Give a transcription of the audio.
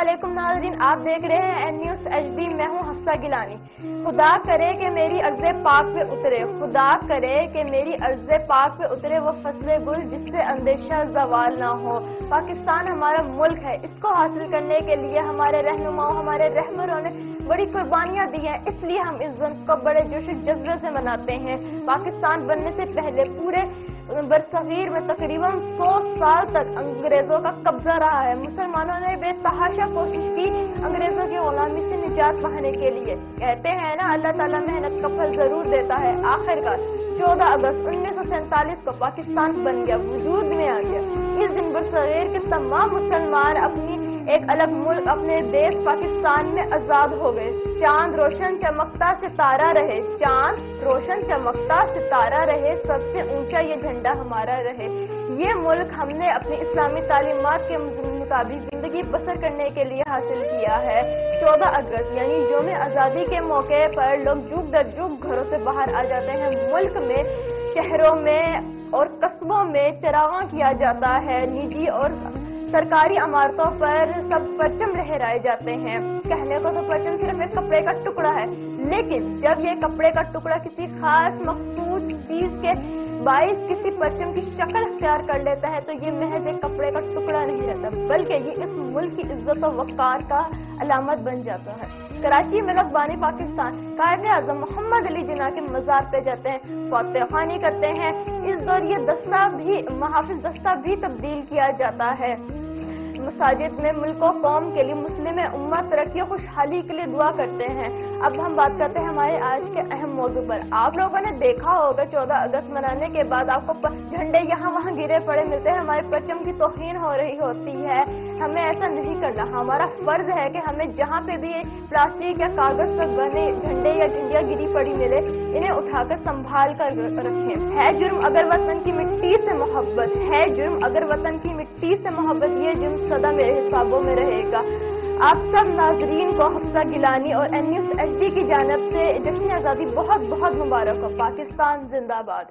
अस्सलामुअलैकुम नाज़रीन, आप देख रहे हैं एन न्यूज़ एचडी। मैं हूं हफ्सा गिलानी। खुदा करे कि मेरी अर्ज़े पाक पे उतरे, खुदा करे कि मेरी अर्ज़े पाक पे उतरे वो फसले गुल जिससे अंदेशा ज़वाल ना हो। पाकिस्तान हमारा मुल्क है, इसको हासिल करने के लिए हमारे रहनुमाओं, हमारे रहबरों ने बड़ी कुर्बानियां दी हैं, इसलिए हम इस दिन को बड़े जोश जज्बे से मनाते हैं। पाकिस्तान बनने से पहले पूरे बरसगीर में तकरीबन 100 साल तक अंग्रेजों का कब्जा रहा है। मुसलमानों ने बेतहाशा कोशिश की अंग्रेजों की गुलामी से निजात पाने के लिए। कहते हैं ना, अल्लाह ताला मेहनत का फल जरूर देता है। आखिरकार 14 अगस्त 1947 को पाकिस्तान बन गया, वजूद में आ गया। इस दिन बरसगीर के तमाम मुसलमान अपनी एक अलग मुल्क, अपने देश पाकिस्तान में आजाद हो गए। चांद रोशन चमकता सितारा रहे, चांद रोशन चमकता सितारा रहे, सबसे ऊंचा ये झंडा हमारा रहे। ये मुल्क हमने अपनी इस्लामी तालीमात के मुताबिक जिंदगी बसर करने के लिए हासिल किया है। 14 अगस्त यानी यौम आज़ादी के मौके पर लोग जुग दर जुग घरों से बाहर आ जाते हैं। मुल्क में, शहरों में और कस्बों में चरागां किया जाता है। निजी और सरकारी इमारतों पर सब परचम लहराए जाते हैं। कहने को तो परचम सिर्फ एक कपड़े का टुकड़ा है, लेकिन जब ये कपड़े का टुकड़ा किसी खास मखसूस चीज के बाइस किसी परचम की शक्ल अख्तियार कर लेता है तो ये महज एक कपड़े का टुकड़ा नहीं रहता, बल्कि ये इस मुल्क की इज्जत और वक़ार का अलामत बन जाता है। कराची में लोग बानी पाकिस्तान कायद-ए-आज़म मोहम्मद अली जिन्ना के मज़ार पे जाते हैं, फातिहा ख़्वानी करते हैं। इस दौर ये दस्ता भी, महाफिज दस्ता भी तब्दील किया जाता है। मसाजिद में मुल्क और कौम के लिए, मुस्लिम उम्मत तरक्की और खुशहाली के लिए दुआ करते हैं। अब हम बात करते हैं हमारे आज के अहम मौजू पर। आप लोगों ने देखा होगा 14 अगस्त मनाने के बाद आपको झंडे यहाँ वहाँ गिरे पड़े मिलते हैं, हमारे परचम की तौहीन हो रही होती है। हमें ऐसा नहीं करना। हमारा फर्ज है कि हमें जहाँ पे भी प्लास्टिक या कागज पर बने झंडे या झंडियाँ गिरी पड़ी मिले, इन्हें उठाकर संभाल कर रखें। है जुर्म अगर वतन की मिट्टी से मोहब्बत, है जुर्म अगर वतन की मिट्टी से मोहब्बत, ये जुर्म सदा मेरे हिसाबों में रहेगा। आप सब नाजरीन को हफ्सा गिलानी और एन न्यूज़ एचडी की जानिब से जश्न आज़ादी बहुत बहुत मुबारक हो। पाकिस्तान जिंदाबाद।